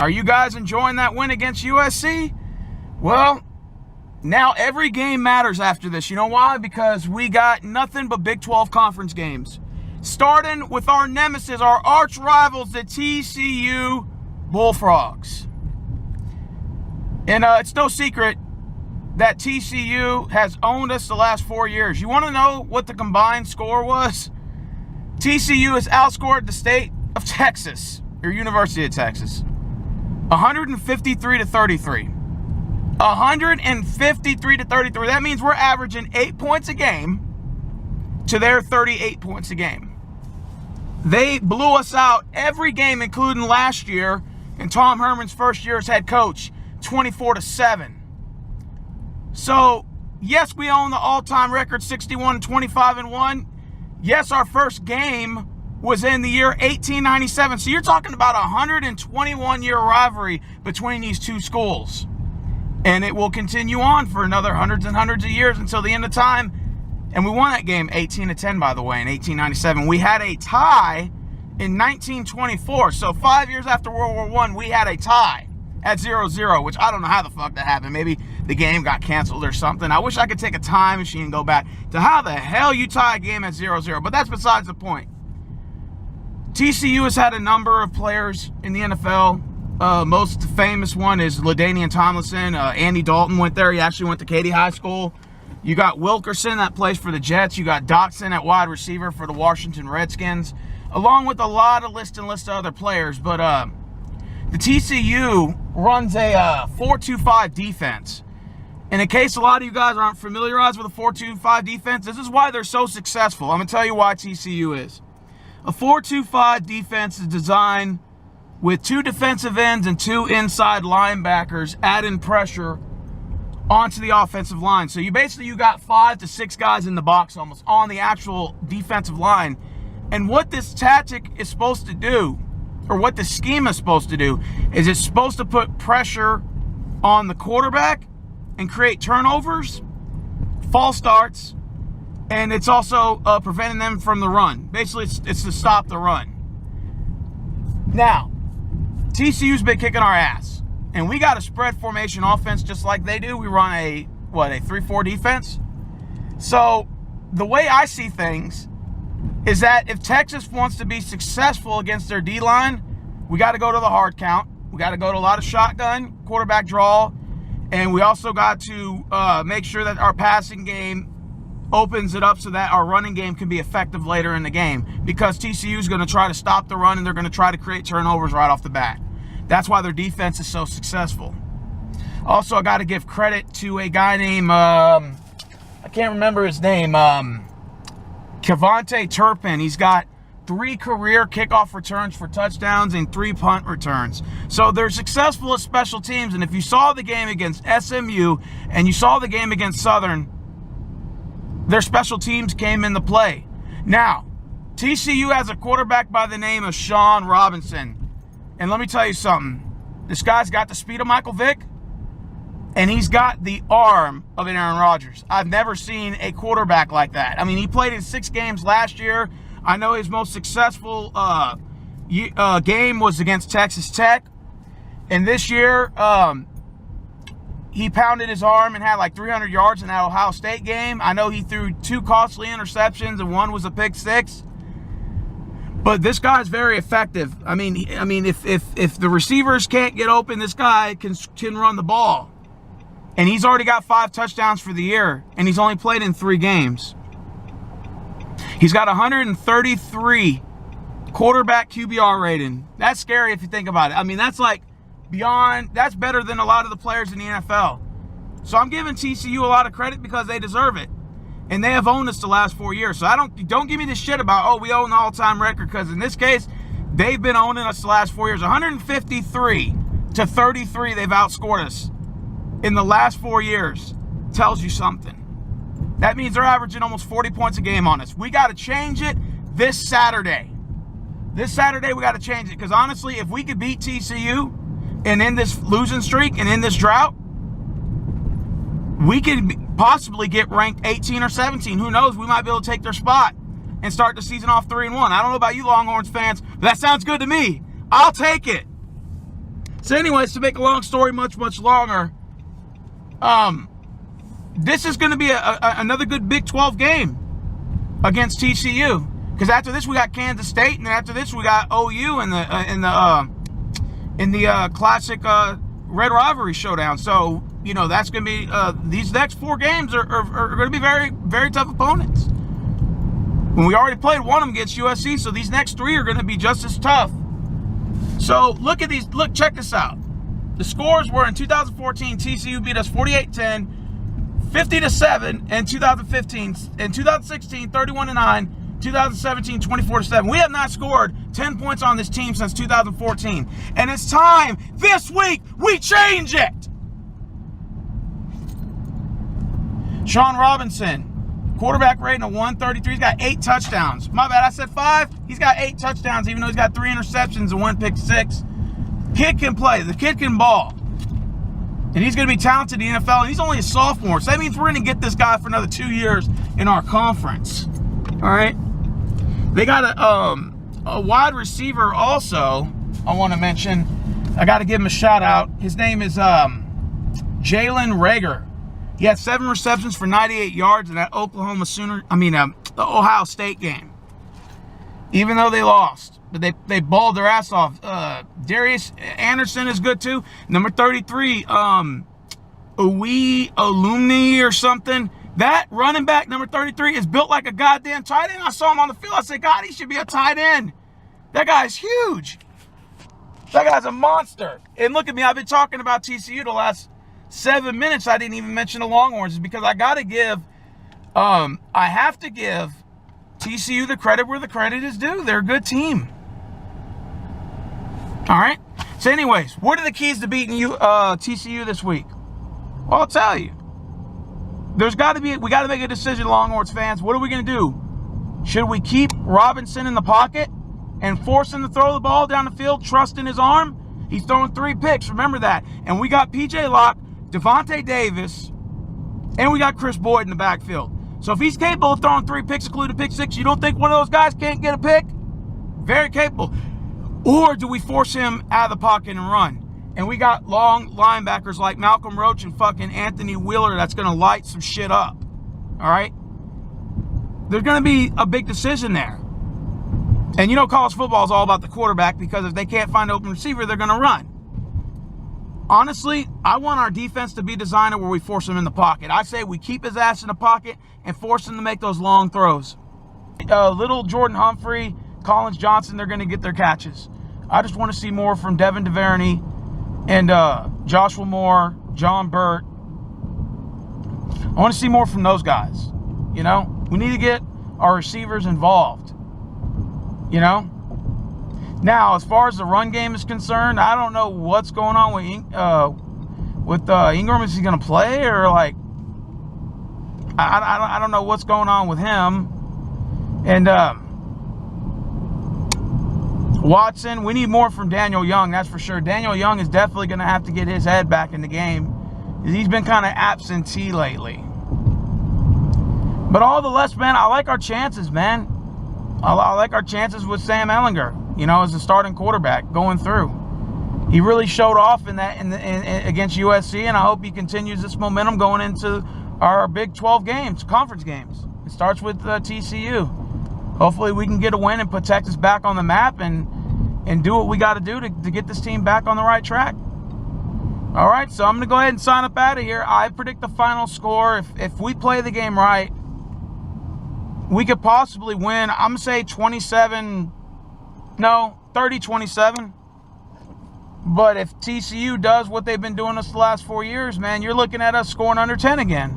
Are you guys enjoying that win against USC? Well, now every game matters after this. You know why? Because we got nothing but Big 12 conference games. Starting with our nemesis, our arch rivals, the TCU Bullfrogs. And it's no secret that TCU has owned us the last 4 years. You want to know what the combined score was? TCU has outscored the state of Texas, or University of Texas, 153 to 33. 153 to 33. That means we're averaging 8 points a game to their 38 points a game. They blew us out every game, including last year in Tom Herman's first year as head coach, 24 to 7. So, yes, we own the all-time record 61, 25 and 1. Yes, our first game was in the year 1897. So you're talking about a 121-year rivalry between these two schools. And it will continue on for another hundreds and hundreds of years until the end of time. And we won that game 18 to 10, by the way, in 1897. We had a tie in 1924. So 5 years after World War I, we had a tie at 0-0, which I don't know how the fuck that happened. Maybe the game got canceled or something. I wish I could take a time machine and go back to how the hell you tie a game at 0-0. But that's besides the point. TCU has had a number of players in the NFL. Most famous one is LaDainian Tomlinson. Andy Dalton went there. He actually went to Katy High School. You got Wilkerson that plays for the Jets. You got Doxson at wide receiver for the Washington Redskins, along with a lot of list of other players. But the TCU runs a 4-2-5 defense. And in case a lot of you guys aren't familiarized with a 4-2-5 defense, this is why they're so successful. I'm going to tell you why TCU is. A 4-2-5 defense is designed with 2 defensive ends and 2 inside linebackers adding pressure onto the offensive line. So you got 5 to 6 guys in the box almost on the actual defensive line. And what this tactic is supposed to do, or what the scheme is supposed to do, is it's supposed to put pressure on the quarterback and create turnovers, false starts, and it's also preventing them from the run. Basically, it's to stop the run. Now, TCU's been kicking our ass, and we got a spread formation offense just like they do. We run a 3-4 defense. So the way I see things is that if Texas wants to be successful against their D-line, we got to go to the hard count. We got to go to a lot of shotgun, quarterback draw, and we also got to make sure that our passing game opens it up so that our running game can be effective later in the game, because TCU is going to try to stop the run and they're going to try to create turnovers right off the bat. That's why their defense is so successful. Also, I got to give credit to a guy named, I can't remember his name, Kevontae Turpin. He's got 3 career kickoff returns for touchdowns and 3 punt returns. So they're successful at special teams. And if you saw the game against SMU and you saw the game against Southern, their special teams came into play. Now, TCU has a quarterback by the name of Sean Robinson. And let me tell you something. This guy's got the speed of Michael Vick, and he's got the arm of an Aaron Rodgers. I've never seen a quarterback like that. I mean, he played in 6 games last year. I know his most successful game was against Texas Tech. And this year, he pounded his arm and had like 300 yards in that Ohio State game. I know he threw 2 costly interceptions and 1 was a pick 6. But this guy's very effective. I mean, if the receivers can't get open, this guy can run the ball. And he's already got 5 touchdowns for the year, and he's only played in 3 games. He's got 133 quarterback QBR rating. That's scary if you think about it. I mean, that's like that's better than a lot of the players in the NFL. So I'm giving TCU a lot of credit because they deserve it. And they have owned us the last 4 years. So don't give me this shit about, we own the all-time record, because in this case, they've been owning us the last 4 years. 153 to 33, they've outscored us in the last 4 years. Tells you something. That means they're averaging almost 40 points a game on us. We got to change it this Saturday. This Saturday, we got to change it. Because honestly, if we could beat TCU and end this losing streak and end this drought, we could possibly get ranked 18 or 17. Who knows? We might be able to take their spot and start the season off 3-1. I don't know about you Longhorns fans, but that sounds good to me. I'll take it. So anyways, to make a long story much longer, this is going to be another good Big 12 game against TCU. Because after this we got Kansas State, and then after this we got OU in the classic Red Rivalry showdown. So you know that's going to be these next 4 games are going to be very, very tough opponents. When we already played one of them against USC, so these next 3 are going to be just as tough. So look at these. Look, check this out. The scores were in 2014, TCU beat us 48-10, 50-7 in 2015. In 2016, 31-9. 2017, 24-7. We have not scored 10 points on this team since 2014. And it's time this week we change it. Sean Robinson, quarterback rating of 133. He's got 8 touchdowns. My bad, I said 5. He's got 8 touchdowns, even though he's got 3 interceptions and 1 pick 6. Kid can play. The kid can ball. And he's going to be talented in the NFL. And he's only a sophomore. So that means we're going to get this guy for another 2 years in our conference. All right. They got a wide receiver also I want to mention. I got to give him a shout out. His name is Jalen Reagor. He had 7 receptions for 98 yards in that the Ohio State game. Even though they lost, but they balled their ass off. Darius Anderson is good too. Number 33, Uwe Alumni or something. That running back, number 33, is built like a goddamn tight end. I saw him on the field. I said, God, he should be a tight end. That guy's huge. That guy's a monster. And look at me. I've been talking about TCU the last 7 minutes. I didn't even mention the Longhorns. It's because I got to give, I have to give TCU the credit where the credit is due. They're a good team. All right. So anyways, what are the keys to beating TCU this week? Well, I'll tell you. We got to make a decision, Longhorns fans. What are we going to do? Should we keep Robinson in the pocket and force him to throw the ball down the field, trust in his arm? He's throwing 3 picks, remember that. And we got P.J. Locke, Devontae Davis, and we got Chris Boyd in the backfield. So if he's capable of throwing 3 picks, including pick 6, you don't think one of those guys can't get a pick? Very capable. Or do we force him out of the pocket and run? And we got long linebackers like Malcolm Roach and fucking Anthony Wheeler that's going to light some shit up. All right? There's going to be a big decision there. And you know college football is all about the quarterback, because if they can't find an open receiver, they're going to run. Honestly, I want our defense to be designed where we force him in the pocket. I say we keep his ass in the pocket and force him to make those long throws. Little Jordan Humphrey, Collins Johnson, they're going to get their catches. I just want to see more from Devin DuVernay and Joshua Moore, John Burt. I want to see more from those guys. You know, we need to get our receivers involved. You know? Now, as far as the run game is concerned, I don't know what's going on with Ingram. Is he going to play, or like I don't know what's going on with him. And Watson, we need more from Daniel Young, that's for sure. Daniel Young is definitely going to have to get his head back in the game. He's been kind of absentee lately. But all the less, man, I like our chances, man. I like our chances with Sam Ehlinger, you know, as a starting quarterback going through. He really showed off in against USC, and I hope he continues this momentum going into our Big 12 games, conference games. It starts with TCU. Hopefully we can get a win and put Texas back on the map and do what we got to do to get this team back on the right track. All right, so I'm going to go ahead and sign up out of here. I predict the final score. If we play the game right, we could possibly win. I'm going to say 30-27. But if TCU does what they've been doing us the last 4 years, man, you're looking at us scoring under 10 again.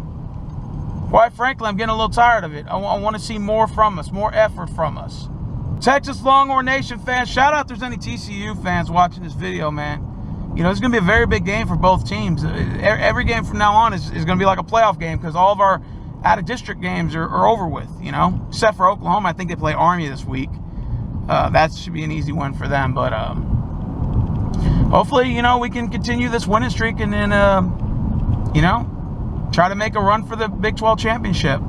Quite frankly, I'm getting a little tired of it. I want to see more from us, more effort from us. Texas Longhorn Nation fans, shout out if there's any TCU fans watching this video, man. You know, it's going to be a very big game for both teams. Every game from now on is going to be like a playoff game, because all of our out-of-district games are over with, you know. Except for Oklahoma, I think they play Army this week. That should be an easy win for them. But hopefully, you know, we can continue this winning streak and then, you know, try to make a run for the Big 12 championship.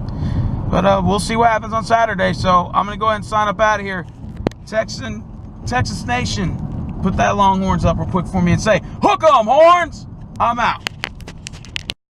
But we'll see what happens on Saturday. So I'm going to go ahead and sign up out of here. Texas Nation, Put that Longhorns up real quick for me and say, hook 'em, Horns! I'm out.